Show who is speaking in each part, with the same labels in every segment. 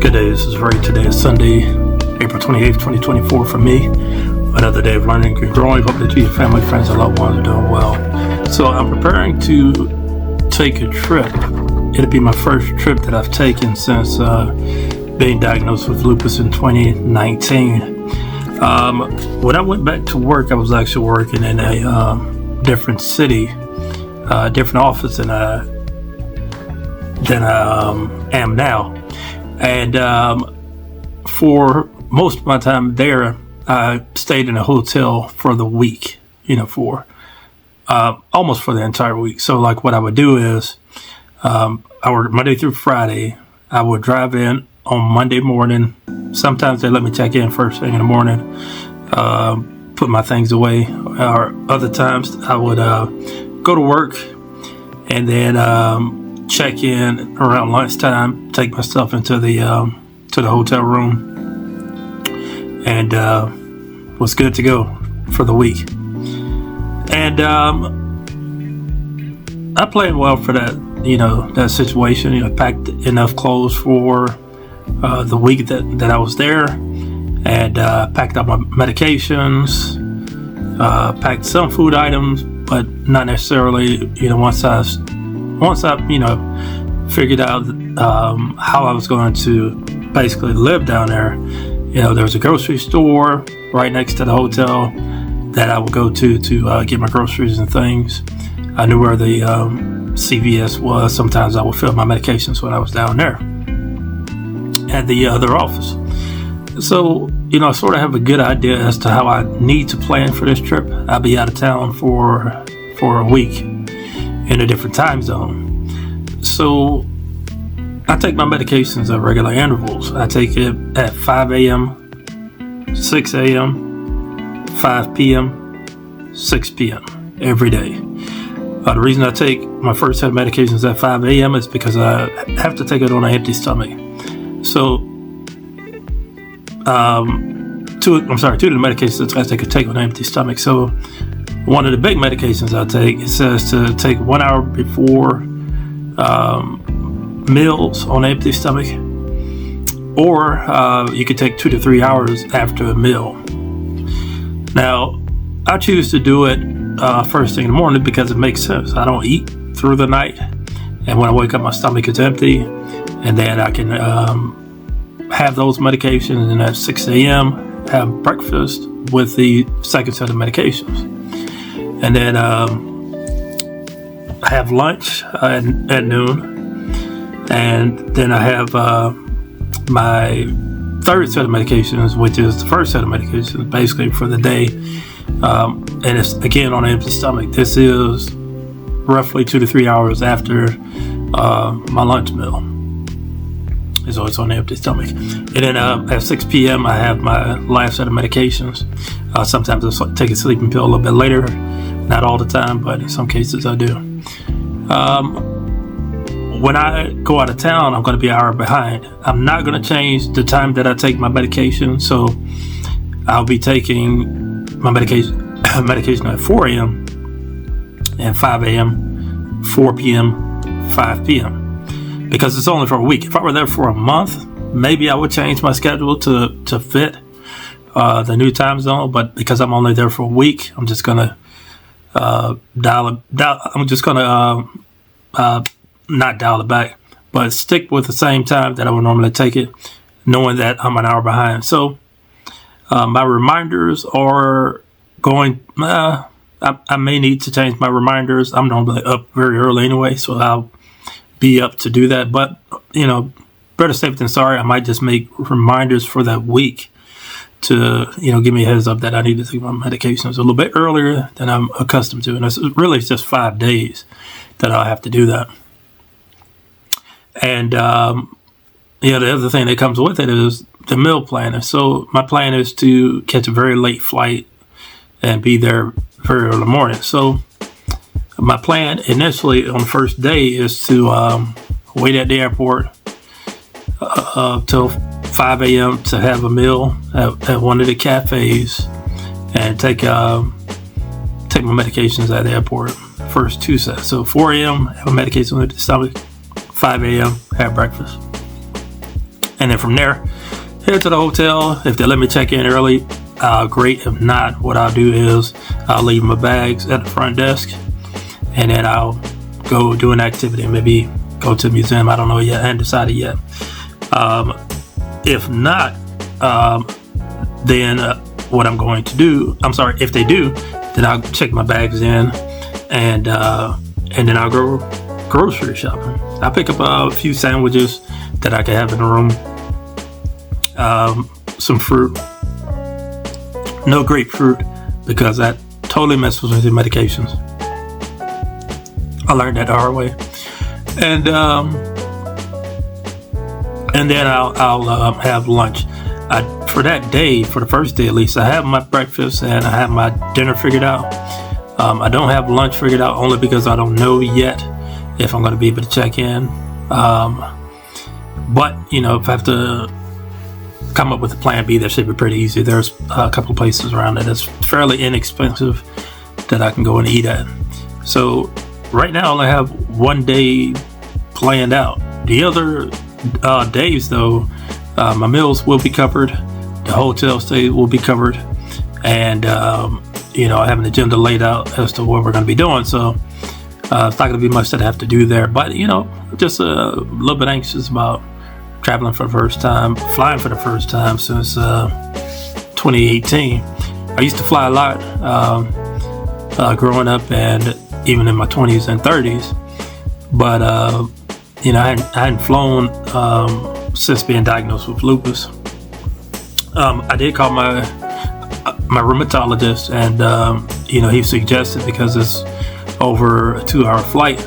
Speaker 1: Good day, this is Ray. Today is Sunday, April 28th, 2024 for me. Another day of learning and growing. Hope that you, your family, friends, and loved ones are doing well. So I'm preparing to take a trip. It'll be my first trip that I've taken since being diagnosed with lupus in 2019. When I went back to work, I was actually working in a different city, different office than I am now. And for most of my time there, I stayed in a hotel for the week, for almost for the entire week. So like what I would do is I work Monday through Friday. I would drive in on Monday morning. Sometimes they let me check in first thing in the morning, put my things away. Or other times I would go to work and then check in around lunchtime, take my stuff into the hotel room, and was good to go for the week. And I planned well for that, that situation. I packed enough clothes for the week that I was there, and packed up my medications, packed some food items, but not necessarily, once I figured out how I was going to basically live down there. There was a grocery store right next to the hotel that I would go to get my groceries and things. I knew where the CVS was. Sometimes I would fill my medications when I was down there at the other office. So, I sort of have a good idea as to how I need to plan for this trip. I'll be out of town for a week in a different time zone. So I take my medications at regular intervals. I take it at 5 a.m., 6 a.m., 5 p.m., 6 p.m. every day. The reason I take my first set of medications at 5 a.m. is because I have to take it on an empty stomach. So two of the medications that I take on an empty stomach. So one of the big medications I take, it says to take 1 hour before meals on an empty stomach, or you could take 2 to 3 hours after a meal. Now, I choose to do it first thing in the morning because it makes sense. I don't eat through the night, and when I wake up, my stomach is empty, and then I can have those medications, and at 6 a.m. have breakfast with the second set of medications. And then I have lunch at noon, and then I have my third set of medications, which is the first set of medications, basically for the day, and it's again on an empty stomach. This is roughly 2 to 3 hours after my lunch meal, so it's on an empty stomach. And then at 6 p.m. I have my last set of medications. Sometimes I take a sleeping pill a little bit later. Not all the time, but in some cases I do. When I go out of town, I'm going to be an hour behind. I'm not going to change the time that I take my medication, so I'll be taking my medication at 4 a.m. and 5 a.m., 4 p.m., 5 p.m. because it's only for a week. If I were there for a month, maybe I would change my schedule to fit the new time zone, but because I'm only there for a week, I'm just going to I'm just going to not dial it back, but stick with the same time that I would normally take it, knowing that I'm an hour behind. So my reminders are going, I may need to change my reminders. I'm normally up very early anyway, so I'll be up to do that. But, better safe than sorry. I might just make reminders for that week to, give me a heads up that I need to take my medications a little bit earlier than I'm accustomed to. And it's really just 5 days that I'll have to do that. And, the other thing that comes with it is the meal planner. So my plan is to catch a very late flight and be there very early in the morning. So my plan initially on the first day is to wait at the airport till 5 a.m. to have a meal at one of the cafes and take my medications at the airport. First 2 sets. So 4 a.m. have a medication with the stomach. 5 a.m. have breakfast. And then from there, head to the hotel. If they let me check in early, great. If not, what I'll do is I'll leave my bags at the front desk, and then I'll go do an activity, maybe go to the museum. I don't know yet. I haven't decided yet. If not, then what I'm going to do, if they do, then I'll check my bags in, and then I'll go grocery shopping. I'll pick up a few sandwiches that I can have in the room, some fruit, no grapefruit, because that totally messes with your medications. I learned that the hard way. And then I'll have lunch. For that day, for the first day at least, I have my breakfast and I have my dinner figured out. I don't have lunch figured out only because I don't know yet if I'm going to be able to check in. But, if I have to come up with a plan B, that should be pretty easy. There's a couple of places around that it's fairly inexpensive that I can go and eat at. So right now I only have one day planned out. The other days, though, my meals will be covered. The hotel stay will be covered. And, I have an agenda laid out as to what we're going to be doing. So it's not going to be much that I have to do there. But, just a little bit anxious about traveling for the first time, flying for the first time since 2018. I used to fly a lot growing up and even in my 20s and 30s. But, I hadn't flown since being diagnosed with lupus. I did call my rheumatologist, and he suggested, because it's over a 2-hour flight,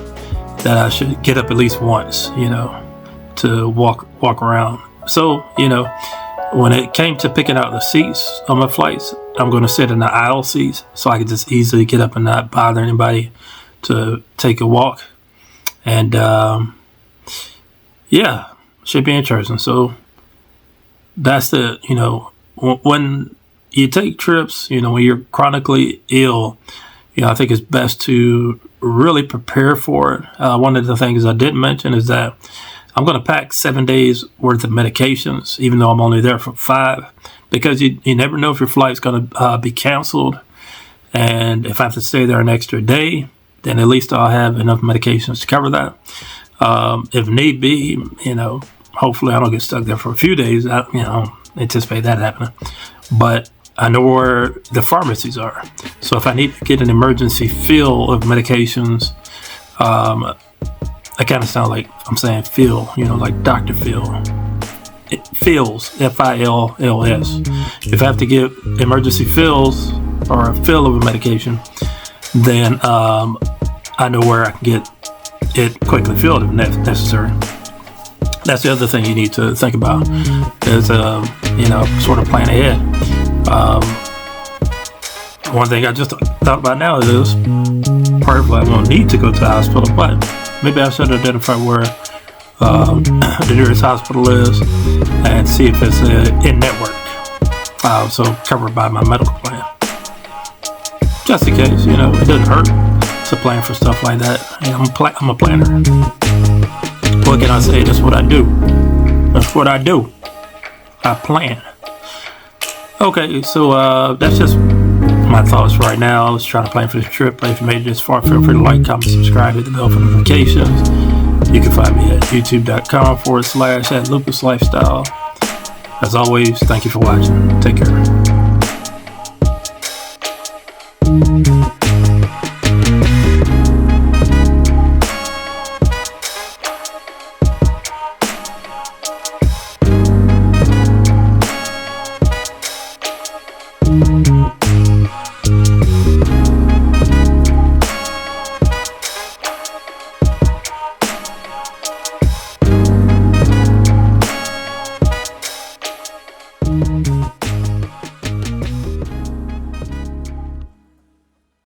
Speaker 1: that I should get up at least once, to walk around. So, when it came to picking out the seats on my flights, I'm going to sit in the aisle seats so I can just easily get up and not bother anybody to take a walk. And should be interesting. So that's when you take trips, when you're chronically ill, I think it's best to really prepare for it. One of the things I didn't mention is that I'm going to pack 7 days worth of medications, even though I'm only there for 5, because you never know if your flight's going to be canceled. And if I have to stay there an extra day, then at least I'll have enough medications to cover that. If need be, hopefully I don't get stuck there for a few days. I don't anticipate that happening. But I know where the pharmacies are. So if I need to get an emergency fill of medications, I kind of sound like I'm saying Phil, like Dr. Phil. It fills, F-I-L-L-S. If I have to get emergency fills or a fill of a medication, then I know where I can get it quickly filled if necessary. That's the other thing you need to think about is, sort of plan ahead. One thing I just thought about now is probably I won't need to go to the hospital, but maybe I should identify where the nearest hospital is and see if it's in network, so covered by my medical plan. Just in case, it doesn't hurt to plan for stuff like that. I'm a planner. What can I say? That's what I do. I plan. Okay, so that's just my thoughts right now. Let's try to plan for this trip. If you made it this far, feel free to like, comment, subscribe, hit the bell for notifications. You can find me at youtube.com/@Lupus Lifestyle. As always, thank you for watching. Take care.